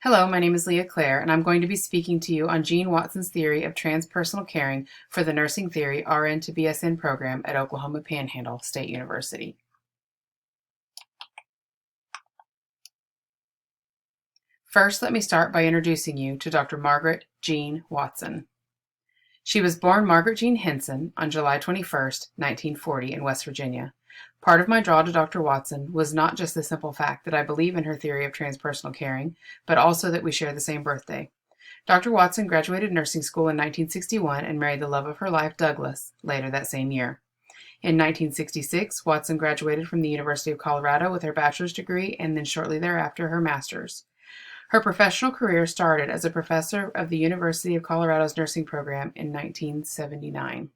Hello, my name is Clare, and I'm going to be speaking to you on Gene Watson's theory of transpersonal caring for the Nursing Theory RN to BSN program at Oklahoma Panhandle State University. First, let me start by introducing you to Dr. Margaret Jean Watson. She was born Margaret Jean Henson on July 21, 1940 in West Virginia. Part of my draw to Dr. Watson was not just the simple fact that I believe in her theory of transpersonal caring, but also that we share the same birthday. Dr. Watson graduated nursing school in 1961 and married the love of her life, Douglas, later that same year. In 1966, Watson graduated from the University of Colorado with her bachelor's degree and then shortly thereafter her master's. Her professional career started as a professor of the University of Colorado's nursing program in 1979.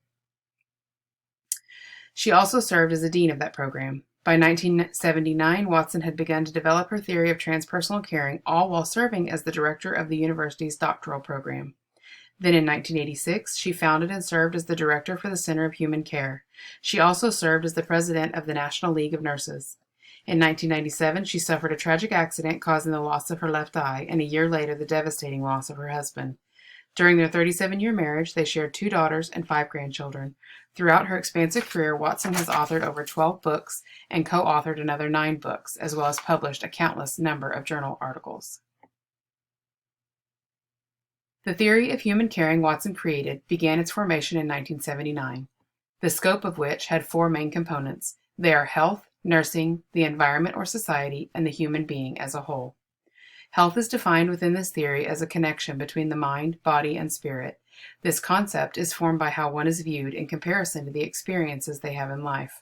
She also served as the dean of that program. By 1979, Watson had begun to develop her theory of transpersonal caring, all while serving as the director of the university's doctoral program. Then in 1986, she founded and served as the director for the Center of Human Care. She also served as the president of the National League of Nurses. In 1997, she suffered a tragic accident causing the loss of her left eye, and a year later the devastating loss of her husband. During their 37-year marriage, they shared 2 daughters and 5 grandchildren. Throughout her expansive career, Watson has authored over 12 books and co-authored another 9 books, as well as published a countless number of journal articles. The theory of human caring Watson created began its formation in 1979, the scope of which had 4 main components. They are health, nursing, the environment or society, and the human being as a whole. Health is defined within this theory as a connection between the mind, body, and spirit. This concept is formed by how one is viewed in comparison to the experiences they have in life.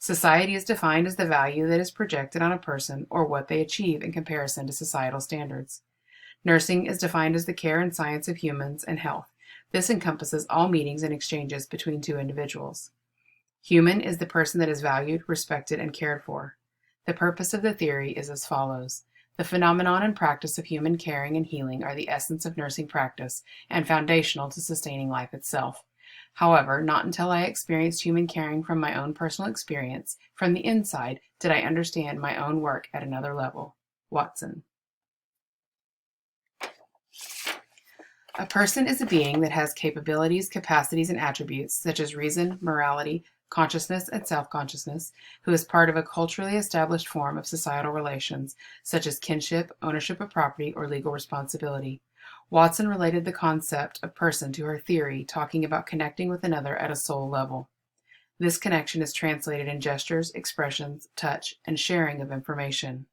Society is defined as the value that is projected on a person or what they achieve in comparison to societal standards. Nursing is defined as the care and science of humans and health. This encompasses all meetings and exchanges between 2 individuals. Human is the person that is valued, respected, and cared for. The purpose of the theory is as follows. The phenomenon and practice of human caring and healing are the essence of nursing practice and foundational to sustaining life itself. However, not until I experienced human caring from my own personal experience, from the inside, did I understand my own work at another level. Watson. A person is a being that has capabilities, capacities, and attributes such as reason, morality, consciousness, and self-consciousness, who is part of a culturally established form of societal relations, such as kinship, ownership of property, or legal responsibility. Watson related the concept of person to her theory, talking about connecting with another at a soul level. This connection is translated in gestures, expressions, touch, and sharing of information.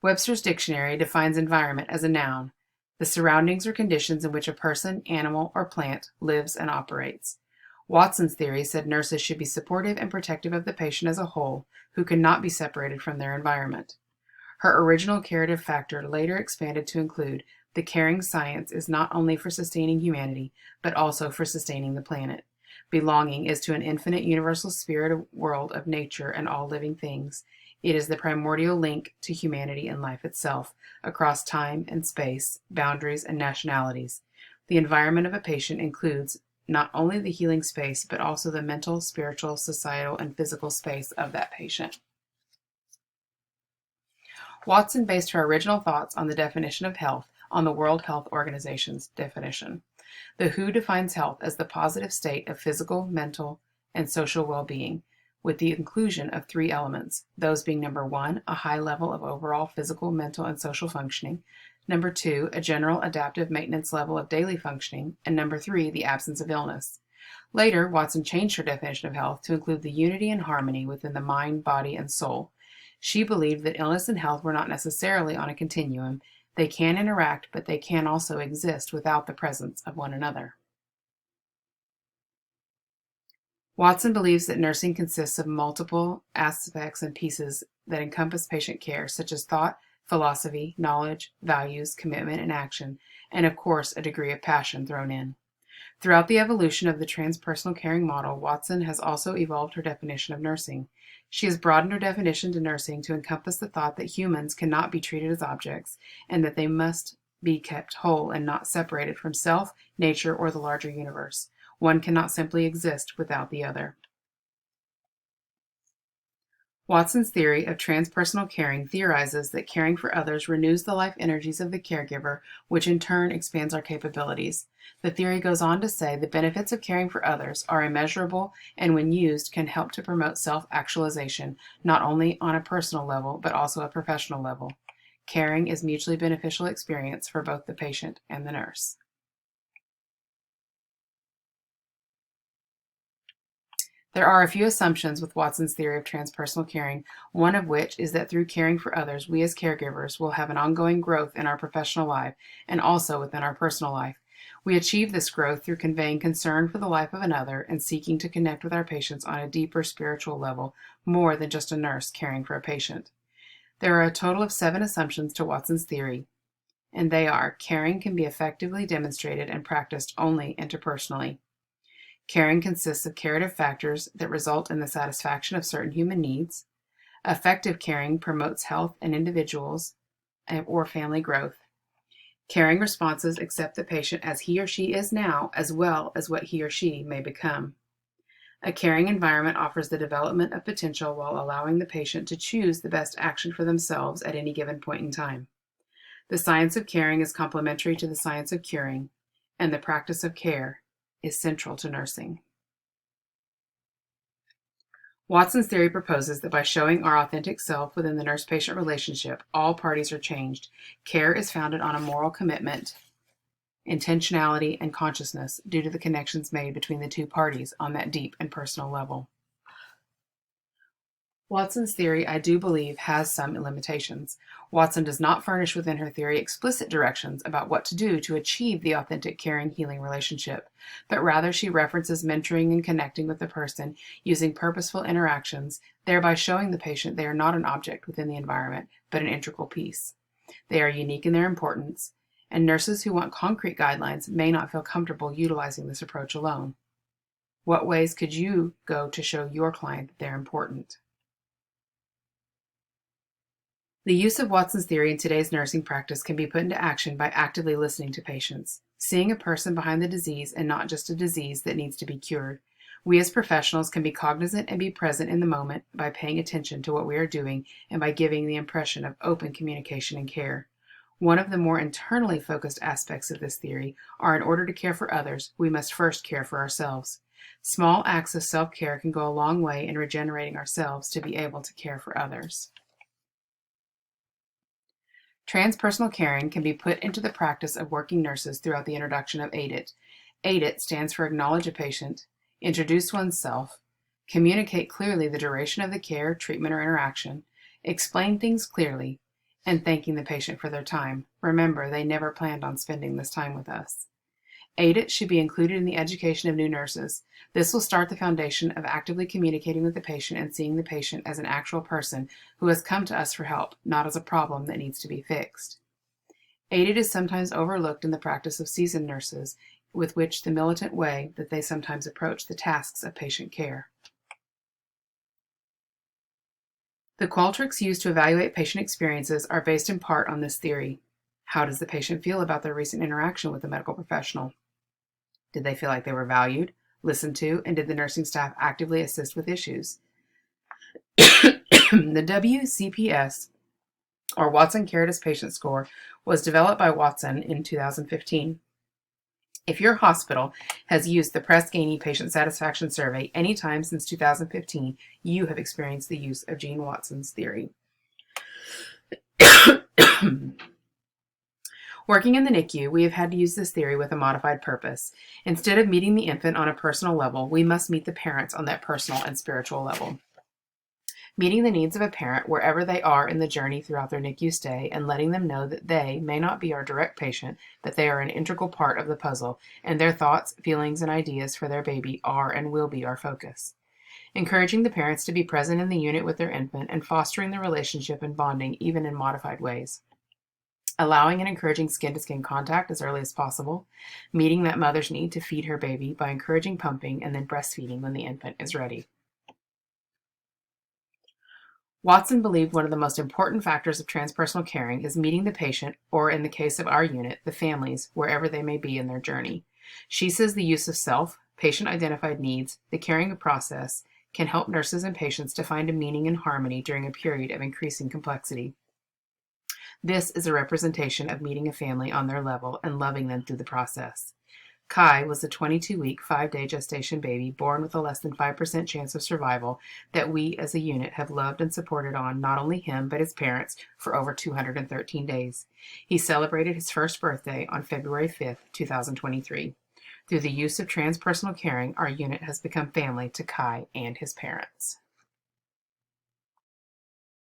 Webster's dictionary defines environment as a noun, the surroundings or conditions in which a person, animal, or plant lives and operates. Watson's theory said nurses should be supportive and protective of the patient as a whole, who cannot be separated from their environment. Her original curative factor later expanded to include the caring science is not only for sustaining humanity, but also for sustaining the planet. Belonging is to an infinite universal spirit world of nature and all living things. It is the primordial link to humanity and life itself, across time and space, boundaries, and nationalities. The environment of a patient includes not only the healing space, but also the mental, spiritual, societal, and physical space of that patient. Watson based her original thoughts on the definition of health on the World Health Organization's definition. The WHO defines health as the positive state of physical, mental, and social well-being, with the inclusion of 3 elements, those being number 1, a high level of overall physical, mental, and social functioning, number 2, a general adaptive maintenance level of daily functioning, and number 3, the absence of illness. Later, Watson changed her definition of health to include the unity and harmony within the mind, body, and soul. She believed that illness and health were not necessarily on a continuum. They can interact, but they can also exist without the presence of one another. Watson believes that nursing consists of multiple aspects and pieces that encompass patient care, such as thought, philosophy, knowledge, values, commitment, and action, and of course a degree of passion thrown in. Throughout the evolution of the transpersonal caring model, Watson has also evolved her definition of nursing. She has broadened her definition to nursing to encompass the thought that humans cannot be treated as objects, and that they must be kept whole and not separated from self, nature, or the larger universe. One cannot simply exist without the other. Watson's theory of transpersonal caring theorizes that caring for others renews the life energies of the caregiver, which in turn expands our capabilities. The theory goes on to say the benefits of caring for others are immeasurable and, when used, can help to promote self-actualization, not only on a personal level, but also a professional level. Caring is a mutually beneficial experience for both the patient and the nurse. There are a few assumptions with Watson's theory of transpersonal caring, one of which is that through caring for others, we as caregivers will have an ongoing growth in our professional life and also within our personal life. We achieve this growth through conveying concern for the life of another and seeking to connect with our patients on a deeper spiritual level, more than just a nurse caring for a patient. There are a total of 7 assumptions to Watson's theory, and they are: caring can be effectively demonstrated and practiced only interpersonally. Caring consists of curative factors that result in the satisfaction of certain human needs. Effective caring promotes health in individuals or family growth. Caring responses accept the patient as he or she is now, as well as what he or she may become. A caring environment offers the development of potential while allowing the patient to choose the best action for themselves at any given point in time. The science of caring is complementary to the science of curing, and the practice of care is central to nursing. Watson's theory proposes that by showing our authentic self within the nurse-patient relationship, all parties are changed. Care is founded on a moral commitment, intentionality, and consciousness due to the connections made between the two parties on that deep and personal level. Watson's theory, I do believe, has some limitations. Watson does not furnish within her theory explicit directions about what to do to achieve the authentic, caring, healing relationship, but rather she references mentoring and connecting with the person using purposeful interactions, thereby showing the patient they are not an object within the environment, but an integral piece. They are unique in their importance, and nurses who want concrete guidelines may not feel comfortable utilizing this approach alone. What ways could you go to show your client that they're important? The use of Watson's theory in today's nursing practice can be put into action by actively listening to patients, seeing a person behind the disease and not just a disease that needs to be cured. We as professionals can be cognizant and be present in the moment by paying attention to what we are doing and by giving the impression of open communication and care. One of the more internally focused aspects of this theory are, in order to care for others, we must first care for ourselves. Small acts of self-care can go a long way in regenerating ourselves to be able to care for others. Transpersonal caring can be put into the practice of working nurses throughout the introduction of AIDIT. AIDIT stands for Acknowledge a Patient, Introduce Oneself, Communicate Clearly the Duration of the Care, Treatment, or Interaction, Explain Things Clearly, and Thanking the Patient for their time. Remember, they never planned on spending this time with us. AIDIT should be included in the education of new nurses. This will start the foundation of actively communicating with the patient and seeing the patient as an actual person who has come to us for help, not as a problem that needs to be fixed. AIDIT is sometimes overlooked in the practice of seasoned nurses, with which the militant way that they sometimes approach the tasks of patient care. The qualtrics used to evaluate patient experiences are based in part on this theory. How does the patient feel about their recent interaction with a medical professional? Did they feel like they were valued, listened to, and did the nursing staff actively assist with issues? The WCPS, or Watson Caritas Patient Score, was developed by Watson in 2015. If your hospital has used the Press Ganey Patient Satisfaction Survey anytime since 2015, you have experienced the use of Gene Watson's theory. Working in the NICU, we have had to use this theory with a modified purpose. Instead of meeting the infant on a personal level, we must meet the parents on that personal and spiritual level. Meeting the needs of a parent wherever they are in the journey throughout their NICU stay and letting them know that they may not be our direct patient, but they are an integral part of the puzzle, and their thoughts, feelings, and ideas for their baby are and will be our focus. Encouraging the parents to be present in the unit with their infant and fostering the relationship and bonding even in modified ways. Allowing and encouraging skin-to-skin contact as early as possible, meeting that mother's need to feed her baby by encouraging pumping and then breastfeeding when the infant is ready. Watson believed one of the most important factors of transpersonal caring is meeting the patient, or in the case of our unit, the families, wherever they may be in their journey. She says the use of self, patient-identified needs, the caring process, can help nurses and patients to find a meaning and harmony during a period of increasing complexity. This is a representation of meeting a family on their level and loving them through the process. Kai was a 22-week, 5-day gestation baby born with a less than 5% chance of survival that we as a unit have loved and supported on not only him but his parents for over 213 days. He celebrated his first birthday on February 5th, 2023. Through the use of transpersonal caring, our unit has become family to Kai and his parents.